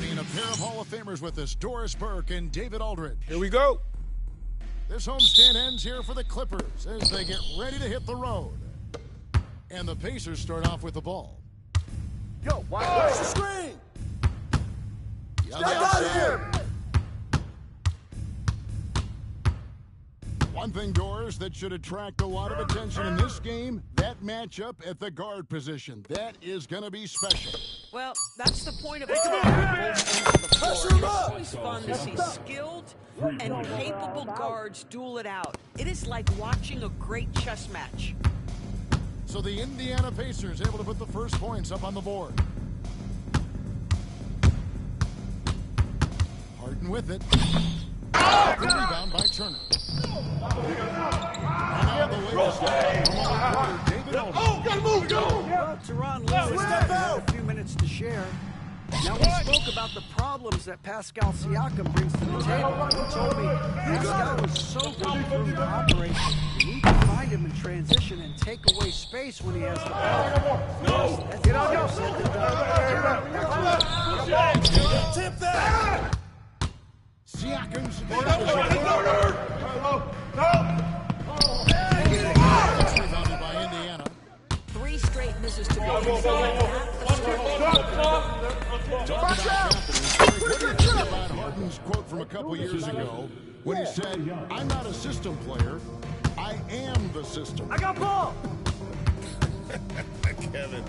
And a pair of Hall of Famers with us, Doris Burke and David Aldridge. Here we go. This homestand ends here for the Clippers as they get ready to hit the road. And the Pacers start off with the ball. Yo, watch the screen. Step out of here. One thing, Doris, that should attract a lot of attention in this game, that matchup at the guard position. That is going to be special. Well, that's the point of it. It's always fun to see skilled and capable guards duel it out. It is like watching a great chess match. So the Indiana Pacers able to put the first points up on the board. Harden with it. The rebound by Turner. And now the latest from David Aldridge. Oh, gotta move, go! Well, Teron Lewis had a few minutes to share. Now, we spoke about the problems that Pascal Siakam brings to the table. He told me Pascal is so good for him to operate. You need to find him in transition and take away space when he has the ball. That's easier said than done. Tip that! Siakam's rebounded by Indiana. 3 straight misses to go. About Harden's quote from a couple years ago when he said, "I'm not a system player, I am the system." I got ball! Kevin,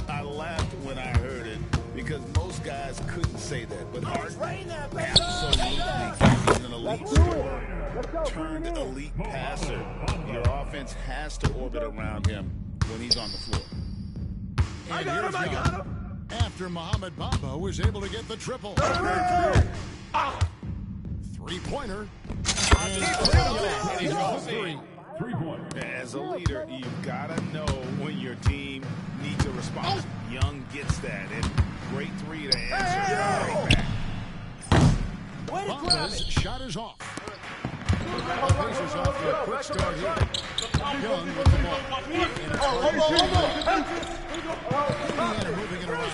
I laughed when I heard it because most guys couldn't say that, but Harden absolutely is an elite scorer, turned elite passer. Your offense has to orbit around him when he's on the floor. I got him! After Mohamed Bamba was able to get the triple. Three-pointer. As a leader, you've got to know when your team needs a response. Young gets that, and great three to answer. Bamba's shot is off. The Pacers off to a quick start here. Young with the ball. Indiana moving it around.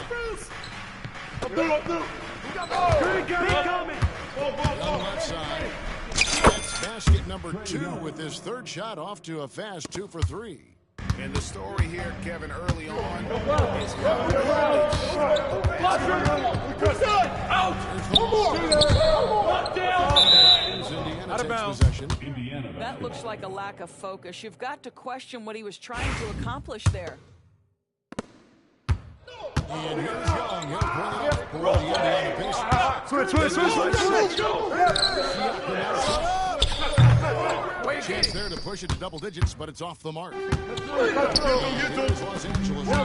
On the left side. That's basket number 2 with his third shot off to a fast 2 for 3. And the story here, Kevin, early on is how Out of bounds. That looks like a lack of focus. You've got to question what he was trying to accomplish there. And here's Young. He'll bring it up for the Indiana Pacers. Switch. Chance there to push it to double digits, but it's off the mark. Here's Los Angeles now.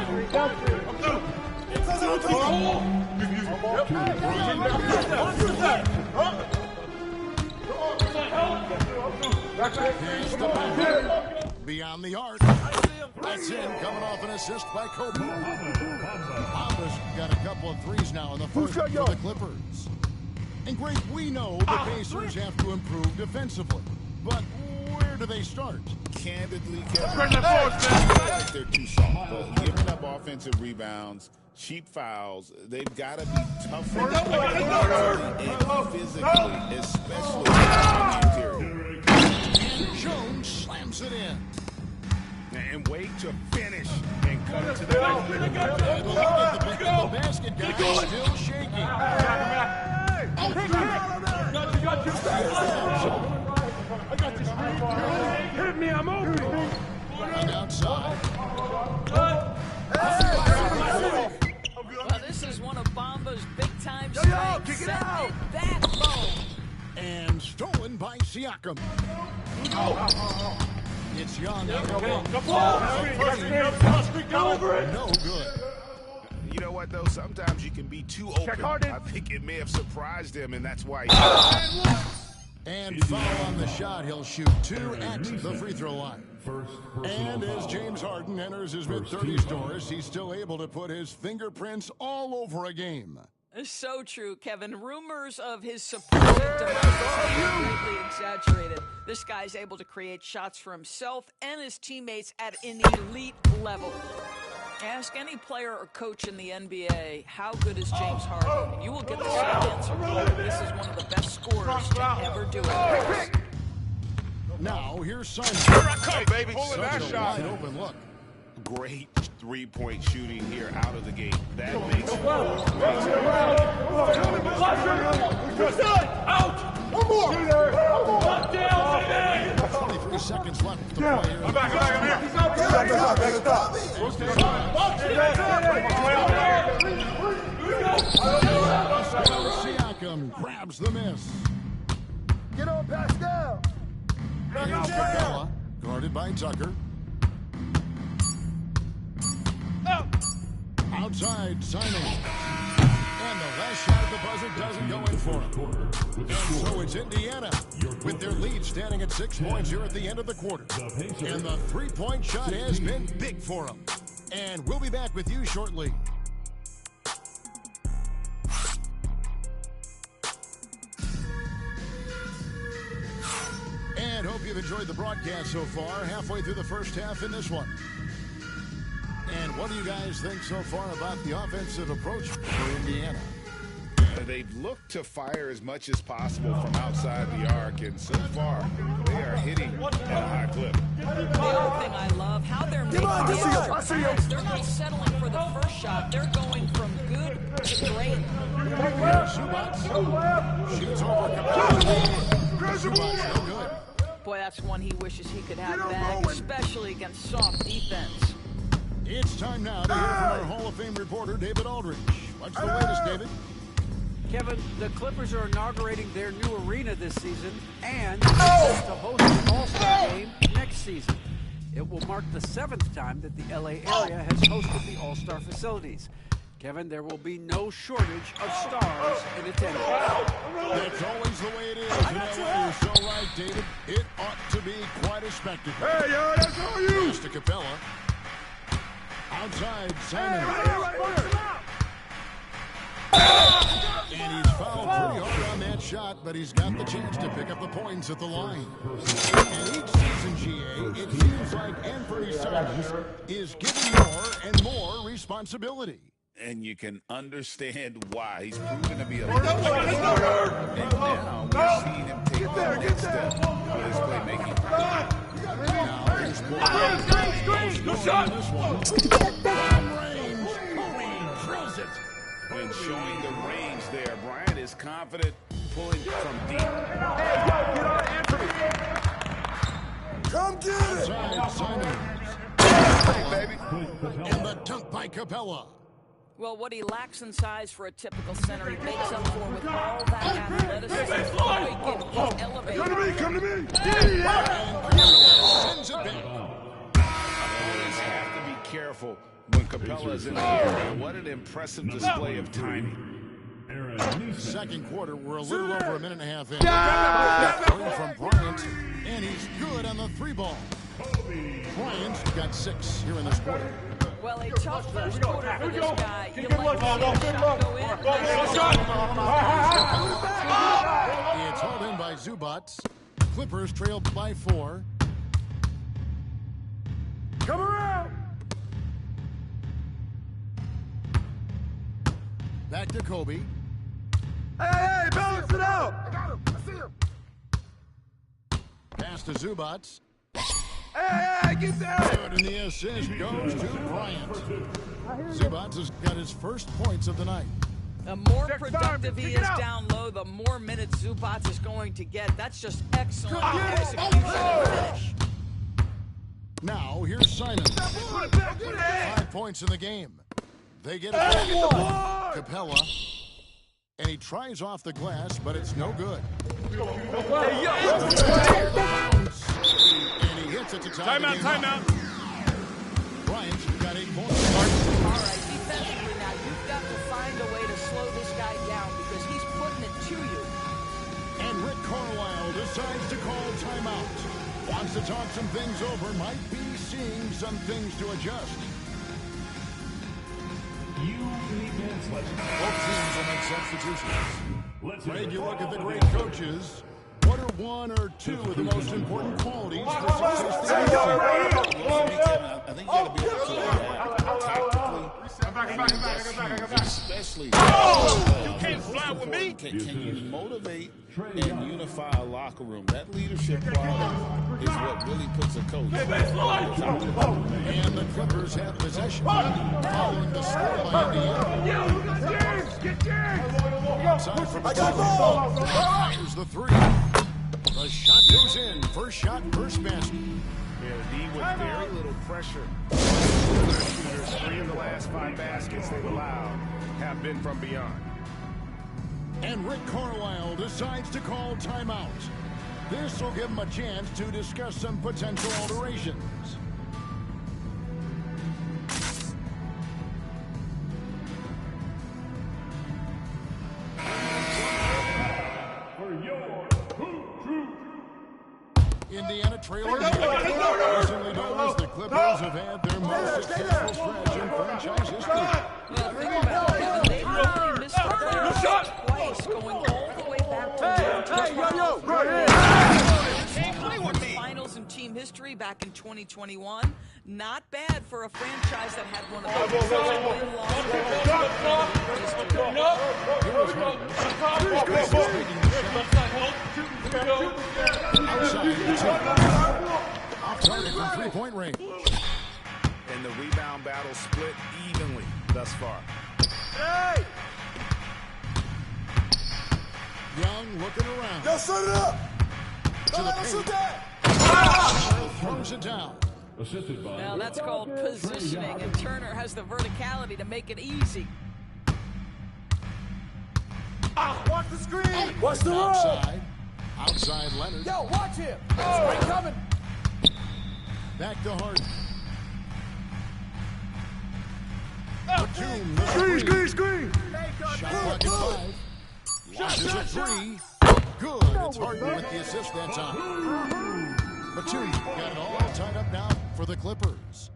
Here's the ball. Beyond the arc. That's in, coming off an assist by Kobe. Bamba's got a couple of threes now in the first for the Clippers. And great, we know the Pacers have to improve defensively. But where do they start? Candidly, Kevin, like they're too soft. Both giving up offensive rebounds, cheap fouls. They've got to be tougher and physically, especially in the interior. And Jones slams it in. And wait to finish and cut it to the line. And look at the basket guy still shaking. Hit me, I'm open. And outside. Well, this is one of Bamba's big-time strengths. Sent it back low. And stolen by Siakam. It's Young. No good. You know what, though? Sometimes you can be too open. I think it may have surprised him, and that's why And foul on the shot. He'll shoot 2 at the free throw line. And as James Harden enters his mid-30s, Doris, he's still able to put his fingerprints all over a game. So true, Kevin. Rumors of his supposed demise are greatly exaggerated. This guy's able to create shots for himself and his teammates at an elite level. Ask any player or coach in the NBA, how good is James Harden? You will get the same answer. This is one of the best scorers to ever do it. Now, here's Simon. Here I come, baby. Such a wide open look. Great three-point shooting here out of the gate. That makes Out! One more! 23 seconds left to play. I'm back, I'm here. Siakam grabs the miss. Get on, Pascal. Here's Capella, guarded by Tucker. Outside, Simon. And the last shot at the buzzer doesn't go in for him. And so it's Indiana with their lead standing at 6 points here at the end of the quarter. And the three-point shot has been big for them. And we'll be back with you shortly. And hope you've enjoyed the broadcast so far. Halfway through the first half in this one. And what do you guys think so far about the offensive approach for Indiana? They've looked to fire as much as possible from outside the arc, and so far, they are hitting at a high clip. The other thing I love, how they're making the extra pass. They're not settling for the first shot. They're going from good to great. Zubac shoots over Capella. Zubac, no good. Boy, that's one he wishes he could have back, especially against soft defense. It's time now to hear from our Hall of Fame reporter, David Aldridge. What's the latest, David? Kevin, the Clippers are inaugurating their new arena this season and to host an All-Star game next season. It will mark the 7th time that the LA area has hosted the All-Star facilities. Kevin, there will be no shortage of stars in attendance. That's always the way it is in LA. You're so right, David. It ought to be quite a spectacle. Hey, yo, that's all you! Pass to Capella. Outside, Simon. And he's fouled pretty hard on that shot, but he's got the chance to pick up the points at the line. And each season, GA, it seems like Anthony Simons is given more and more responsibility. And you can understand why. He's proven to be a leader. And now we're seeing him take the next step with his playmaking. Now here's shot. This one. From range. Kobe drills it. When showing the range there, Bryant is confident pulling from deep. Hey, yo, get on Anthony. Come get it. Outside Simons. Hey, baby. And the dunk by Capella. Well, what he lacks in size for a typical center, he makes up for with all that athleticism. He elevated. Come to me. And Capella sends it back. Always have to be careful when Capella is in the air. What an impressive display of timing. Second quarter, we're a little over a minute and a half in. Three from Bryant, and he's good on the three ball. Bryant got 6 here in this quarter. Well, a tough first quarter for this guy. You like to see the shot go in. It's hauled in by Zubats. Clippers trail by 4. Come around. Back to Kobe. Hey, balance it out. I got him. I see him. Pass to Zubats. Hey, get down. Good, and the assist goes to Bryant. Zubats has got his first points of the night. The more productive he is down low, the more minutes Zubats is going to get. That's just excellent execution and finish. Now, here's Simon. 5 points in the game. They get it back. Capella. And he tries off the glass, but it's no good. Hey, yo. And he hits it to tie the game. Timeout. Bryant's got 8 points. All right, defensively now, you've got to find a way to slow this guy down because he's putting it to you. And Rick Carlisle decides to call timeout. Wants to talk some things over, might be seeing some things to adjust. Both teams will make substitutions. Greg, you look at the great coaches. What are 1 or 2 of the most important qualities for success? I think you got to be able to tactically, especially. You can't fly with me. Can you motivate and unify a locker room? That leadership quality is what really puts a coach. And the Clippers have possession following the score by Indiana. Outside from here's the 3. The shot goes in. First shot, first basket. Yeah, the D with very little pressure. Shooters, 3 of the last 5 baskets they've allowed have been from beyond. And Rick Carlisle decides to call timeout. This will give him a chance to discuss some potential alterations. Indiana trailing. Recently known as the Clippers have had their most successful stretch in franchise history. Well, think about it, Kevin. They've only missed the playoffs twice, going all the way back to the finals in team history back in 2021. Not bad for a franchise that had one of the best Off target from three-point range. And the rebound battle split evenly thus far. Hey! Young looking around. Yo, set it up! Don't let him shoot that! Throws it down. Now that's called positioning, and Turner has the verticality to make it easy. Watch the screen! Watch the roll! Outside. Outside Leonard. Yo, watch him! Screen coming! Back to Harden. Batum, the Screen! shot clock at 5. Launches a 3. Good. It's Harden with the assist that time. Batum got it all tied up now for the Clippers.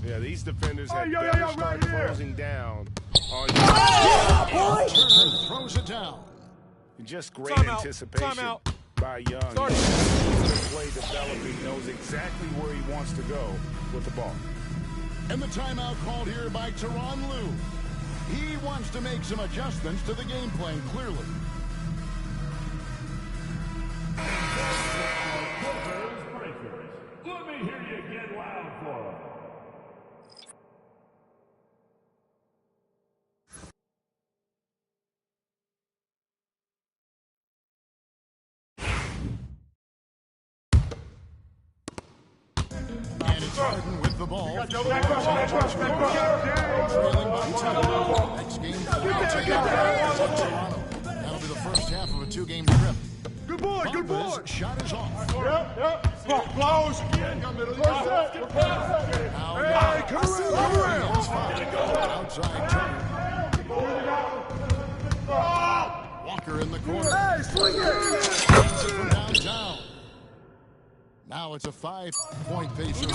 Yeah, these defenders had better start closing down on Turner throws it down. just great anticipation by Young. The play developing, knows exactly where he wants to go with the ball. And the timeout called here by Tyronn Lue. He wants to make some adjustments to the game plan, clearly. Let me hear you get loud for James Harden with the ball. Trailing by 2. Next game, Toronto. That'll be the first half of a 2-game trip. Good boy, good boy. Shot is off. Yep. Close. Hey, come around. Outside Turner. Walker in the corner. Hey, swing it. From downtown. Now it's a 5-point pace. And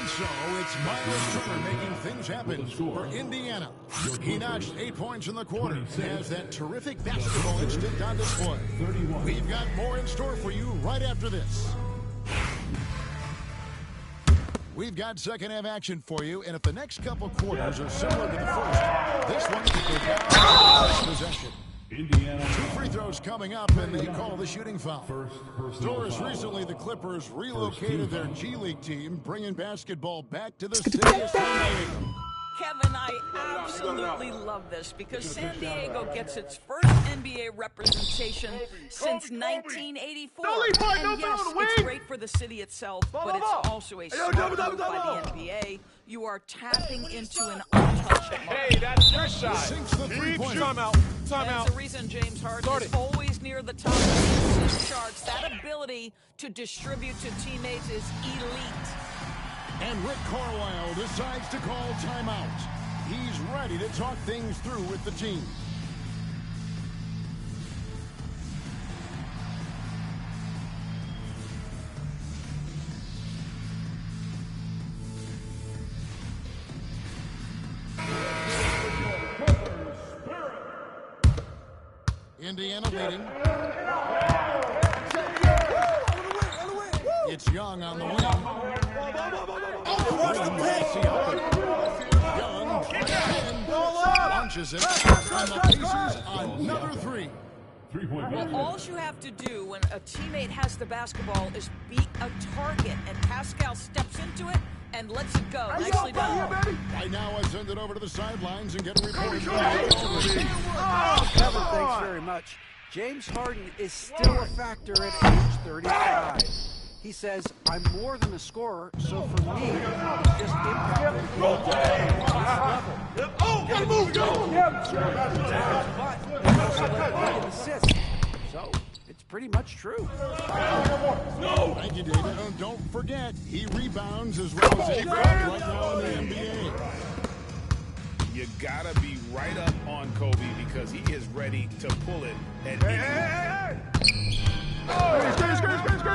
so it's Miles Turner making things happen for Indiana. He notched 8 points in the quarter and has that terrific basketball instinct on display. We've got more in store for you right after this. We've got second half action for you, and if the next couple quarters are similar to the first, this one could go down to possession. Indiana. 2 free throws coming up, and they call the shooting foul. Doris, recently the Clippers relocated their G League team, bringing basketball back to the city of San Diego. Kevin, I absolutely love this because San Diego gets its first NBA representation since 1984. And yes, it's great for the city itself, but it's also a smart move by the NBA. You are tapping into an untouched market. Hey, that's your shot. Timeout. That's the reason James Harden is always near the top of the assist charts. That ability to distribute to teammates is elite. And Rick Carlisle decides to call timeout. He's ready to talk things through with the team. Indiana leading. It's Young on the wing. Young launches it, and the Pacers another 3. Well, all you have to do when a teammate has the basketball is beat a target, and Pascal steps into it and lets it go. Nicely done. Right now, I send it over to the sidelines and get a report. Kevin, thanks very much. James Harden is still a factor at age 35. He says, I'm more than a scorer, so for me, it's just impact and level. Gotta move, go! But he also led an assist. So, it's pretty much true. Thank you, David. And don't forget, he rebounds as well as anybody right now in the NBA. You gotta be right up on Kobe because he is ready to pull it at any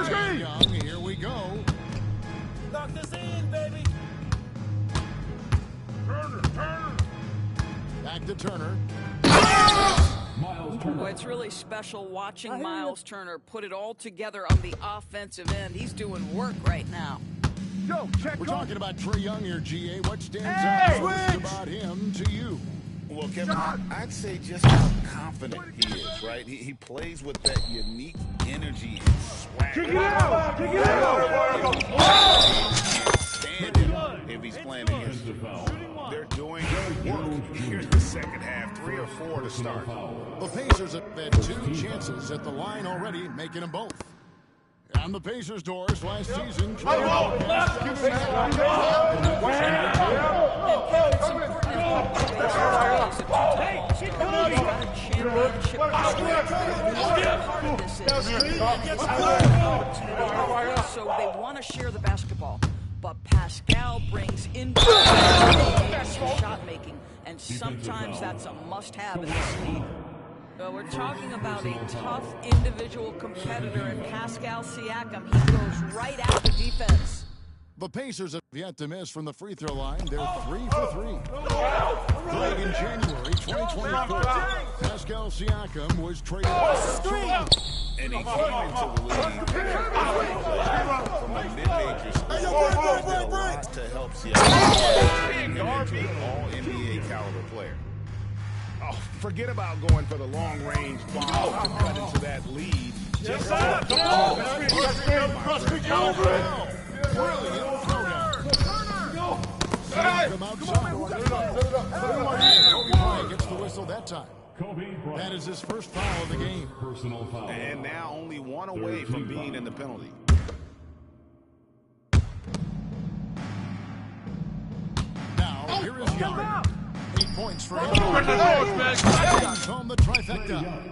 Screen! Young, here we go. Knock this in, baby. Turner. Back to Turner. Well, it's really special watching Miles Turner put it all together on the offensive end. He's doing work right now. We're talking about Trae Young here, GA. What stands out most about him to you? Well, Kevin, I'd say just how confident he is, right? He plays with that unique energy and swag. Kick it out! Stand him if he's playing against the foul. They're doing work. Here's the second half, 3 or 4 to start. The Pacers have had 2 chances at the line already, making them both. On the Pacers' doors last season, so they want to share the basketball. But Pascal brings in shot making, and sometimes that's a must-have in this league. So we're talking about a tough individual competitor in Pascal Siakam. He goes right at the defense. The Pacers have yet to miss from the free throw line. They're 3 for 3. Played in January 2024, Pascal Siakam was traded And he came into the league from a mid-major school to help Siakam into an all-NBA caliber player. Oh, forget about going for the long-range bomb to cut into that lead. Just gets the whistle that time. That is his first foul of the game. And now only 1 away from being in the penalty. Here is Young. 8 points for him. Brings home the trifecta.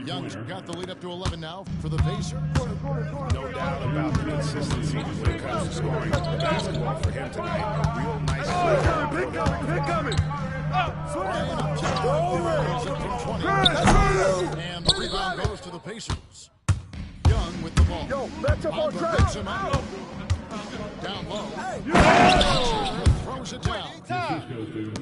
Young's got the lead up to 11 now for the Pacers. No doubt about the consistency when it comes to scoring the basketball for him tonight. Real nice play. Pick coming. Ryan up top. And the rebound goes to the Pacers. Young with the ball. Yo, match up on track. Picks him out. Down low. Throws it down.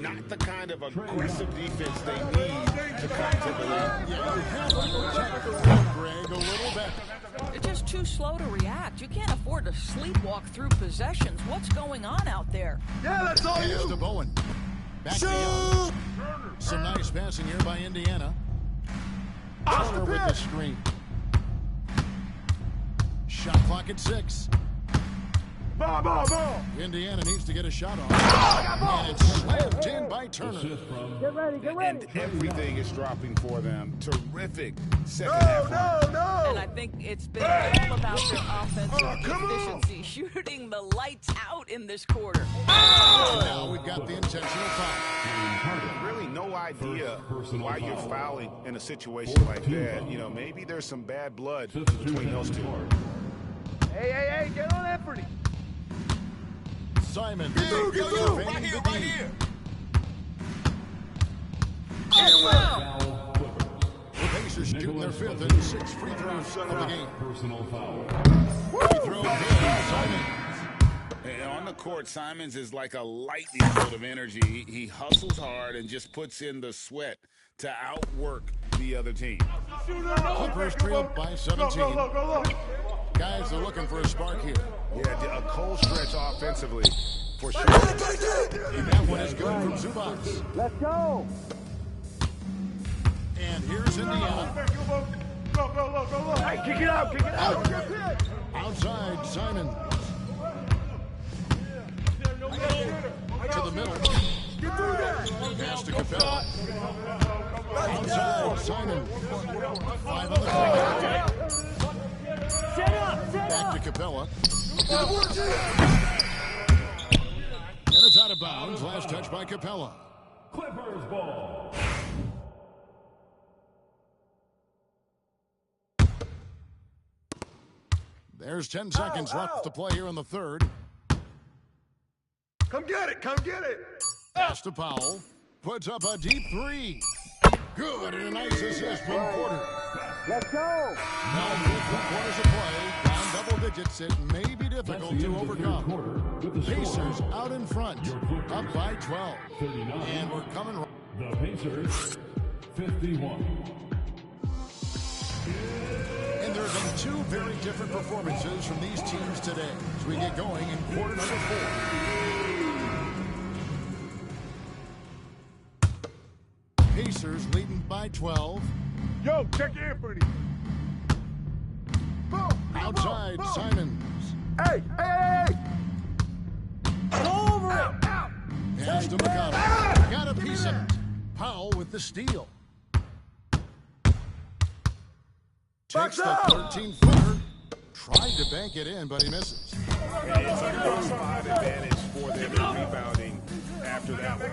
Not the kind of aggressive defense they need to come to the lead. Yeah, you have to protect Greg a little better. They're just too slow to react. You can't afford to sleepwalk through possessions. What's going on out there? Yeah, that's all Pass to you. Bowen. Back to Young. Some nice passing here by Indiana. Turner with the screen. Shot clock at 6. Ball. Indiana needs to get a shot on. And it's slammed in by Turner. Get ready. And everything is dropping for them. Terrific second half. No. And I think it's been all about their offensive efficiency, shooting the lights out in this quarter. Now we've got the intentional foul. Really no idea why you're fouling in a situation like that. You know, maybe there's some bad blood between those two. Hey, get on Anthony. Simon. Right here. The Pacers shooting their 5th and 6th free throws of the game. Free throw good. Simon. And on the court, Simons is like a lightning bolt of energy. He hustles hard and just puts in the sweat to outwork the other team. Clippers trailed by 17. Guys are looking for a spark here. Yeah, a cold stretch offensively for sure. And that one is good from Zubats. Let's go. And here's Indiana. Hey, kick it out. Outside, Simon. To the middle. Pass to Capella. Outside, Simon. 5 on the clock. Back to Capella. And it's out of bounds. Last touch by Capella. Clippers ball. There's 10 seconds left to play here in the third. Come get it. Pass to Powell. Puts up a deep 3. Good, and a nice assist from Porter. Let's go. Now with 3 quarters of play, down double digits, it may be difficult to overcome. Pacers out in front, up by 12. And we're coming. The Pacers, 51. And there have been 2 very different performances from these teams today as we get going in quarter number 4. Pacers leading by 12. Yo, check Anthony. Outside, Simons. Hey. Over it. Pass to McConnell. Got a piece of it. Powell with the steal. Takes the 13-footer. Tried to bank it in, but he misses. And it's a good spot advantage for them in rebounding after that one.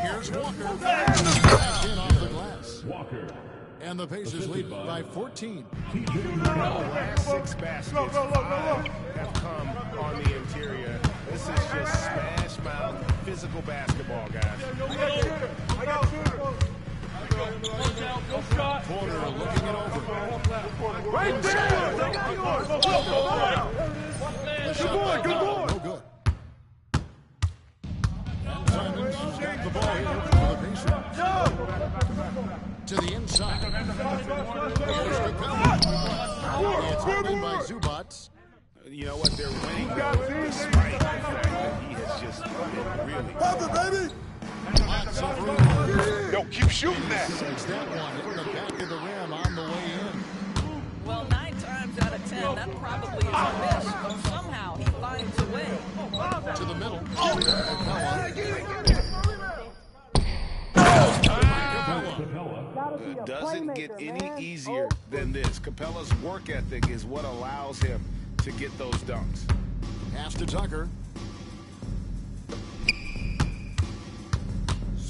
Here's Walker. Back in off the glass. Walker. And the Pacers lead by 14. The last 6 baskets, 5 have come on the interior. This is just smash mouth physical basketball, guys. Porter looking it over. Right there. The shot Good boy. no good. And Simons has got the ball here for the Pacers. To the inside. Here's Capella. It's opened by Zubats. You know what? They're winning despite the fact that he has just been really. Pop it, baby. Lots of room. Yo, keep shooting that. Sinks that one in the back of the rim on the way in. Well, 9 times out of 10, that probably is a miss, but somehow he finds a way. To the middle. Doesn't get any easier than this. Capella's work ethic is what allows him to get those dunks. Pass to Tucker.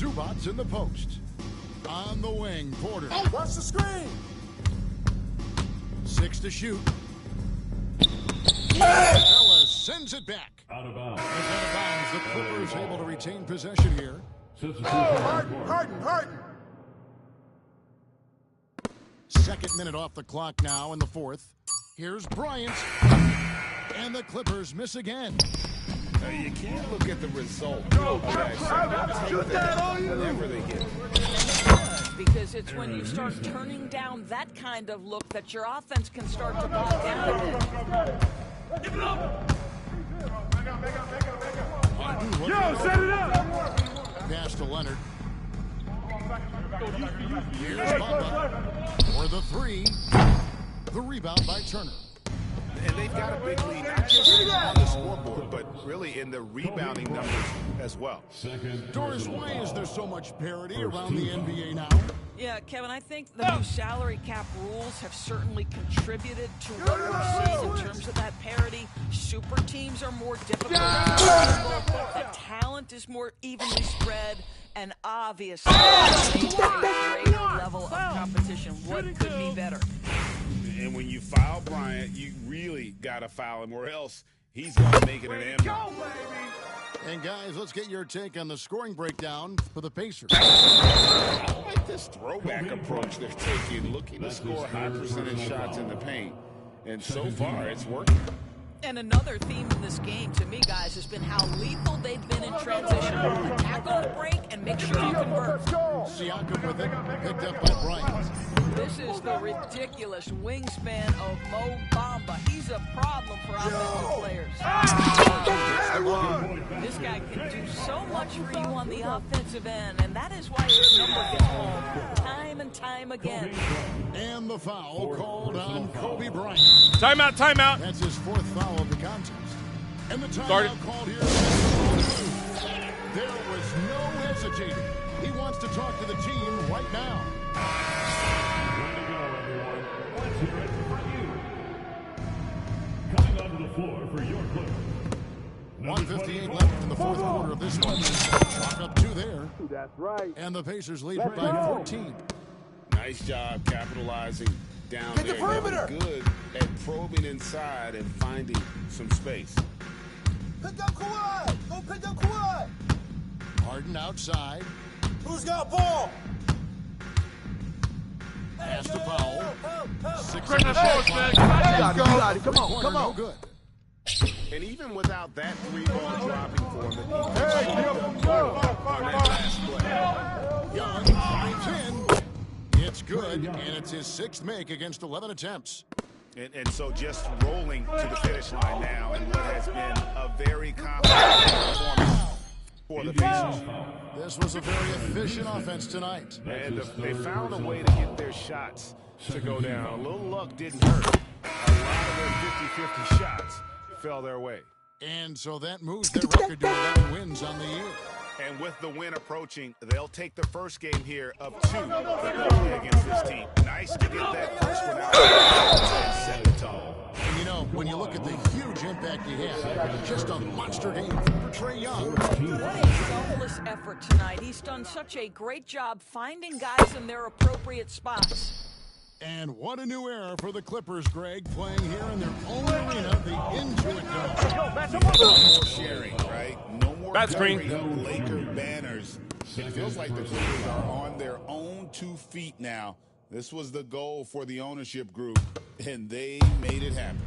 Zubats in the post. On the wing, Porter. Watch the screen. 6 to shoot. Ellis sends it back. Out of bounds. As out of bounds, the Clippers able to retain possession here. Harden. Second minute off the clock now in the fourth. Here's Bryant. And the Clippers miss again. Now, you can't look at the result of that shot. Take that whenever they get it. Because it's when you start turning down that kind of look that your offense can start to bog down. Give it up. Yo, set it up. Pass to Leonard. Here's Bamba for the three. The rebound by Turner. And they've got a big lead, not just on the scoreboard, but really in the rebounding numbers as well. Doris, why is there so much parity around the NBA now? Yeah, Kevin, I think the new salary cap rules have certainly contributed to what we're seeing in terms of that parity. Super teams are more difficult. The talent is more evenly spread, and obviously a greater level of competition. What could be better? And when you foul Bryant, you really got to foul him, or else he's going to make it an end. And guys, let's get your take on the scoring breakdown for the Pacers. I like this throwback approach they're taking, looking to score high percentage shots in the paint. And so far, it's working. And another theme in this game, to me, guys, has been how lethal they've been in transition. Attack on the break and make sure you convert. Siakam with it, picked up by Bryant. This is the ridiculous wingspan of Mo Bamba. He's a problem for offensive players. This guy can do so much for you on the offensive end, and that is why his number gets called time and time again. And the foul called on Kobe Bryant. Timeout, timeout. That's his fourth foul of the contest. And the timeout called here. There was no hesitating. He wants to talk to the team right now. Way to go, everyone. Let's hear it for you. Coming onto the floor for your Clippers. 1:58 left in the fourth quarter of this one. Chalk up 2 there. That's right. And the Pacers lead by 14. Nice job capitalizing down Get the there. perimeter. They're good at probing inside and finding some space. Pick up Kawhi. Go pick up Kawhi. Harden outside. Who's got ball? Pass to foul. 6 Bring the force, man. You got it. Come on. No good. And even without that 3-ball dropping for him, the defense on that last play. Young drives in. It's good, and it's his 6th make against 11 attempts. And so just rolling to the finish line now in what has been a very complicated performance for the Pacers. This was a very efficient offense tonight. And they found a way to get their shots to go down. A little luck didn't hurt. A lot of their 50-50 shots fell their way. And so that moves their record to 11 wins on the year. And with the win approaching, they'll take the first game here of 2 that they'll play against this team. Nice to get that first one out and set the tone. And you know, when you look at the huge impact he had, just a monster game for Trae Young. What a selfless effort tonight. He's done such a great job finding guys in their appropriate spots. And what a new era for the Clippers, Greg, playing here in their own arena, the Intuit Dome. No more sharing, right? No more Bad screen. covering Laker banners. It feels like the Clippers are on their own 2 feet now. This was the goal for the ownership group, and they made it happen.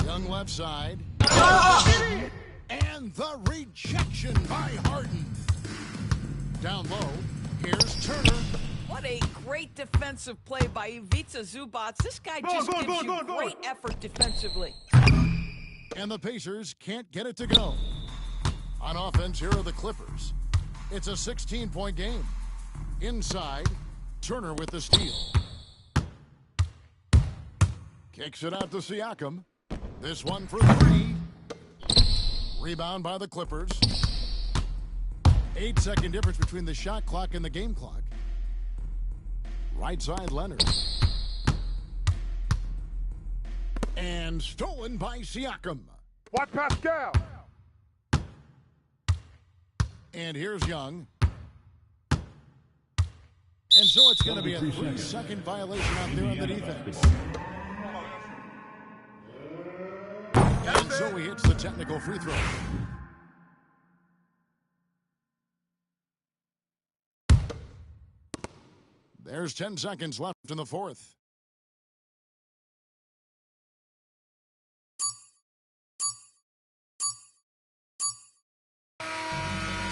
Young left side. And the rejection by Harden. Down low, here's Turner. What a great defensive play by Ivica Zubats. This guy just gives you great effort defensively. And the Pacers can't get it to go. On offense, here are the Clippers. It's a 16-point game. Inside, Turner with the steal. Kicks it out to Siakam. This one for 3. Rebound by the Clippers. 8-second difference between the shot clock and the game clock. Right side, Leonard. And stolen by Siakam. Watch Pascal. And here's Young. And so it's going to be a 3-second violation out there on the defense. And so he hits the technical free throw. There's 10 seconds left in the fourth.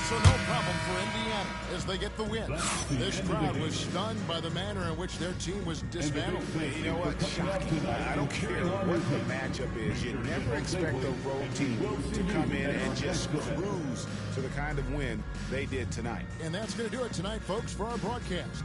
So no problem for Indiana as they get the win. This crowd was stunned by the manner in which their team was dismantled. You know what? Shocking. I don't care what the matchup is. You never expect a road team to come in and just cruise to the kind of win they did tonight. And that's going to do it tonight, folks, for our broadcast.